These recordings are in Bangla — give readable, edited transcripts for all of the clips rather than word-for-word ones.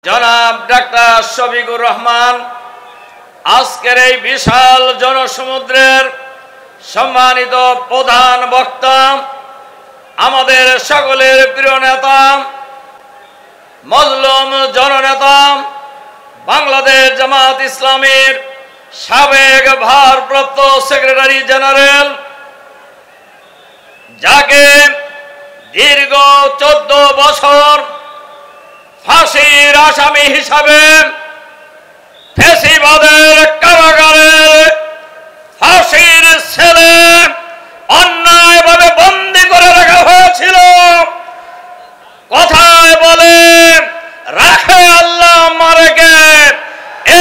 জনাব ডাক্তার শফিকুর রহমান আজকের এই বিশাল জনসমুদ্রের সম্মানিত প্রধান বক্তা, আমাদের সকলের প্রিয় নেতা, মজলুম জননেতা, বাংলাদেশ জামাত ইসলামীর সাবেক ভারপ্রাপ্ত সেক্রেটারি জেনারেল, যাকে দীর্ঘ 14 বছর ফাঁসির আসামি হিসাবে ফ্যাসিবাদের কারাগারের ফাঁসির ছেলে অন্যায়ভাবে বন্দী করে রাখা হয়েছিল। কথায় বলে রাখে আল্লাহ মারেকে,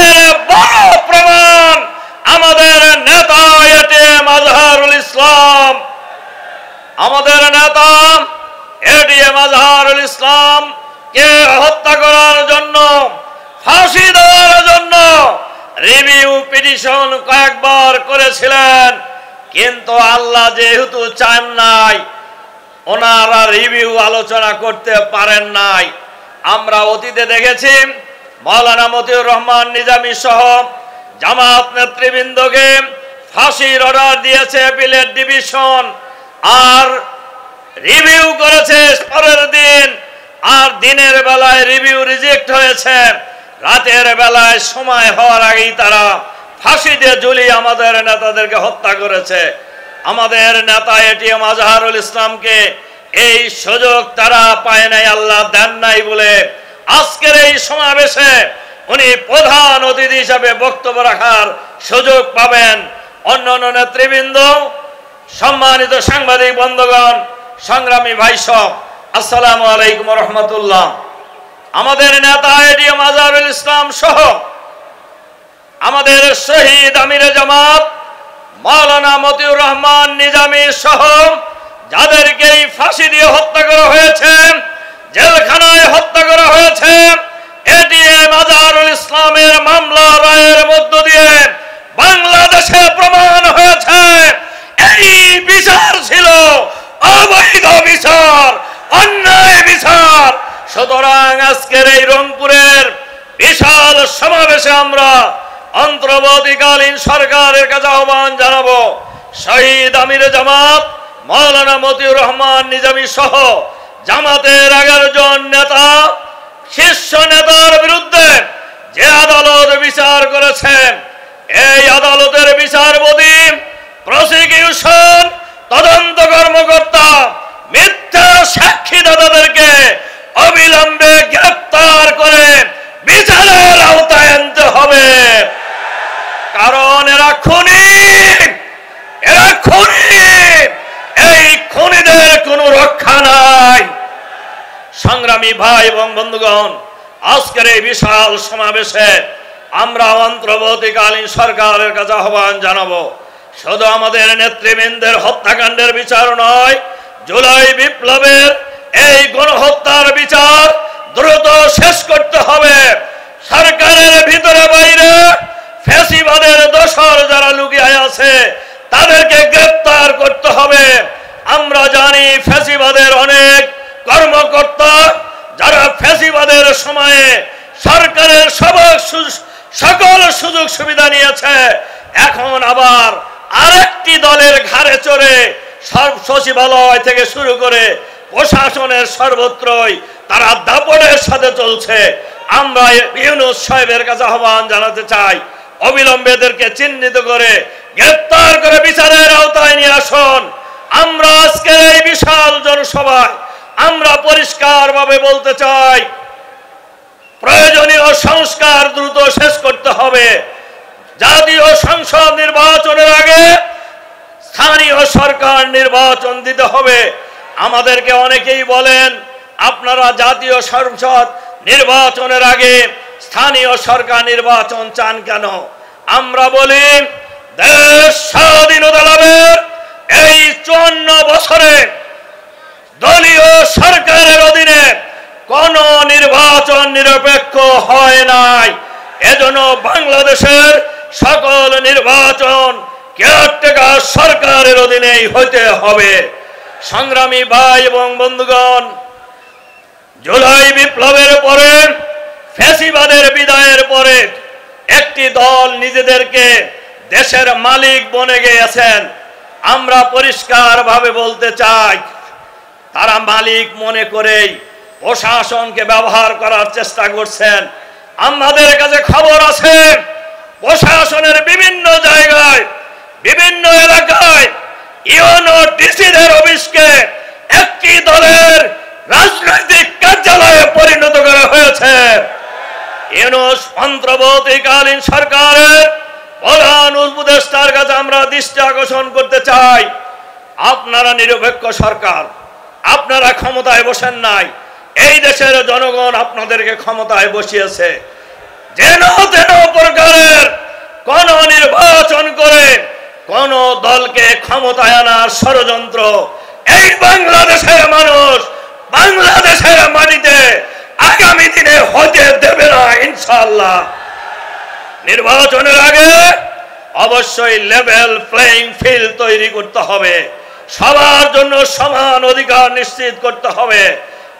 এর বড় প্রমাণ আমাদের নেতা এটিএম আজহারুল ইসলাম। আমাদের নেতা এটিএম আজহারুল ইসলাম কে হত্যা করার জন্য, ফাঁসি দেওয়ার জন্য রিভিউ পিটিশন কয়েকবার করেছিলেন, কিন্তু আল্লাহ যেহেতু চান নাই, ওনারা রিভিউ আলোচনা করতে পারেন নাই। আমরা অতীতে দেখেছি মাওলানা মতিউর রহমান নিজামী সহ জামাত নেতৃবৃন্দকে ফাঁসির অর্ডার দিয়েছে অ্যাপিলেট ডিভিশন, আর রিভিউ করেছে পরের দিন, আর দিনের বেলায় রিভিউ রিজেক্ট হয়েছে, রাতের বেলায় সময় হওয়ার আগেই তারা ফাঁসি দিয়ে ঝুলিয়ে আমাদের নেতাদেরকে হত্যা করেছে। আমাদের নেতা এটিএম আজহারুল ইসলামকে এই সুযোগ তারা পায় নাই, আল্লাহ দেন নাই বলে আজকের এই সমাবেশে উনি প্রধান অতিথি হিসাবে বক্তব্য রাখার সুযোগ পাবেন। অন্যান্য নেতৃবৃন্দ, সম্মানিত সাংবাদিক বন্ধুগণ, সংগ্রামী ভাই সব, আসসালামু আলাইকুম রহমতুল্লাহ। আমাদের নেতা এটিএম আজহারুল ইসলাম সহ আমাদের শহীদ আমিরে জামাত মাওলানা মতিউর রহমান নিজামী সহ যাদেরকে ফাঁসি দিয়ে হত্যা করা হয়েছে, জেলখানায় হত্যা করা হয়েছে, এটিএম আজহারুল ইসলামের মামলা রায়ের মধ্য দিয়ে বাংলাদেশে প্রমাণ হয়েছে এই বিচার ছিল অবৈধ বিচার, অন্যায় বিচার। সুতরাং আজকের এই রংপুরের বিশাল সমাবেশে আমরা অন্তর্বর্তীকালীন সরকারের কাছে আহ্বান জানাবো, শহীদ আমিরে জামাত মাওলানা মতিউর রহমান নিজামী সহ জামাতের 11 জন নেতা, শীর্ষ নেতার বিরুদ্ধে যে আদালত বিচার করেছেন, এই আদালতের বিচারপতি, প্রসিকিউশন, তদন্ত কর্মকর্তা, মিথ্যা সাক্ষীদাতাদেরকে অবিলম্বে গ্রেফতার করে বিচারের আওতায় আনতে হবে, কারণ এরা খুনি, এরা খুনি, এই খুনিদের কোনো রক্ষা নাই। সংগ্রামী ভাই এবং বন্ধুগণ, আজকের এই বিশাল সমাবেশে আমরা অন্তর্বর্তীকালীন সরকারের কাছে আহ্বান জানাবো, শুধু আমাদের নেতৃবৃন্দের হত্যাকাণ্ডের বিচার নয়, জুলাই বিপ্লবের এই গণহত্যার বিচার দ্রুত শেষ করতে হবে। সরকারের ভিতরে বাইরে ফ্যাসিবাদের দোসর যারা লুকিয়ে আছে তাদেরকে গ্রেফতার করতে হবে। আমরা জানি ফ্যাসিবাদের অনেক কর্মকর্তা যারা ফ্যাসিবাদের সময়ে সরকারের সকল সুযোগ সুবিধা নিয়েছে, এখন আবার আরেকটি দলের ঘাড়ে চড়ে সব সচিবালয় থেকে শুরু করে প্রশাসনের সর্বত্রই তারা দাপটের সাথে চলছে। আমরা ইউনূস সাহেবের কাছে আহ্বান জানাতে চাই, অবিলম্বে এদেরকে চিহ্নিত করে গ্রেফতার করে বিচারের আওতায় নিয়ে আসুন। আমরা আজকের এই বিশাল জনসভায় আমরা পরিষ্কারভাবে বলতে চাই, প্রয়োজনীয় সংস্কার দ্রুত শেষ করতে হবে। জাতীয় সংসদ নির্বাচনের আগে স্থানীয় সরকার নির্বাচন দিতে হবে। আমাদেরকে অনেকেই বলেন, আপনারা জাতীয় সংসদ নির্বাচনের আগে স্থানীয় সরকার নির্বাচন চান কেন? আমরা বলি, দেশ স্বাধীনতা লাভের এই 54 বছরে দলীয় সরকারের অধীনে কোন নির্বাচন নিরপেক্ষ হয় নাই। এজন্য বাংলাদেশের সকল নির্বাচন কেয়ারটেকার সরকারের অধীনেই হইতে হবে। সংগ্রামী ভাই এবং বন্ধুগণ, জুলাই বিপ্লবের পরে ফ্যাসিবাদের বিদায়ের পরে একটি দল নিজেদেরকে দেশের মালিক বনে গিয়েছেন। আমরা পরিষ্কারভাবে বলতে চাই, তারা মালিক মনে করেই প্রশাসনকে ব্যবহার করার চেষ্টা করছেন। আমাদের কাছে খবর আছে, প্রশাসনের বিভিন্ন জায়গায়, বিভিন্ন এলাকায় ইউনো ডিসিদের অফিসকে একটি দলের রাজনৈতিক কার্যালয়ে পরিণত করা হয়েছে। ইউনুস অন্তর্বর্তীকালীন সরকারের প্রধান উপদেষ্টার কাছে আমরা দৃষ্টি আকর্ষণ করতে চাই, আপনারা নিরপেক্ষ সরকার, আপনারা ক্ষমতায় বসেন নাই, এই দেশের জনগণ আপনাদেরকে ক্ষমতায় বসিয়েছে। যেন তেন প্রকারের কোন নির্বাচন করে কোন দলকে ক্ষমতায় আনার ষড়যন্ত্র এই বাংলাদেশের মানুষ বাংলাদেশের মাটিতে আগামী দিনে হতে দেবে না ইনশাআল্লাহ। নির্বাচনের আগে অবশ্যই লেভেল প্লেইং ফিল্ড তৈরি করতে হবে, সবার জন্য সমান অধিকার নিশ্চিত করতে হবে।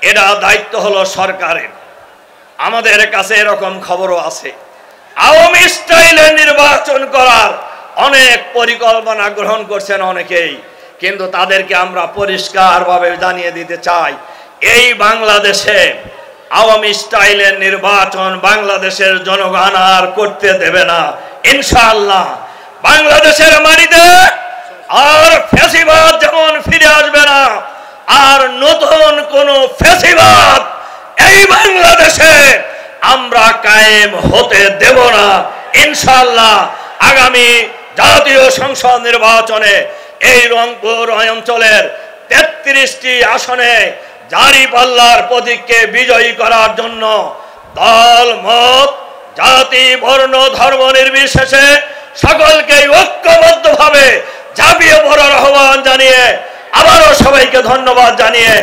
এটা দায়িত্ব হলো সরকারের। আমাদের কাছে এরকম খবরও আছে, আওয়ামী স্টাইলে নির্বাচন করার অনেক পরিকল্পনা গ্রহণ করছেন অনেকেই, কিন্তু তাদেরকে আমরা পরিষ্কারভাবে জানিয়ে দিতে চাই, এই বাংলাদেশে আওয়ামী স্টাইলের নির্বাচন বাংলাদেশের জনগণ আর করতে দেবে না ইনশাআল্লাহ। বাংলাদেশের মাটিতে আর ফ্যাসিবাদ যেমন ফিরে আসবে না, আর নতুন কোন ফ্যাসিবাদ এই বাংলাদেশে আমরা কায়েম হতে দেব না ইনশাআল্লাহ। আগামী জাতীয় সংসদ নির্বাচনে এই রংপুর অঞ্চলের ৩৩টি আসনে দাঁড়িপাল্লার প্রতীককে বিজয়ী করার জন্য দল মত জাতি বর্ণ ধর্ম নির্বিশেষে সকলকে ঐক্যবদ্ধভাবে ঝাঁপিয়ে পড়ার আহ্বান জানিয়ে আবারও সবাইকে ধন্যবাদ জানিয়ে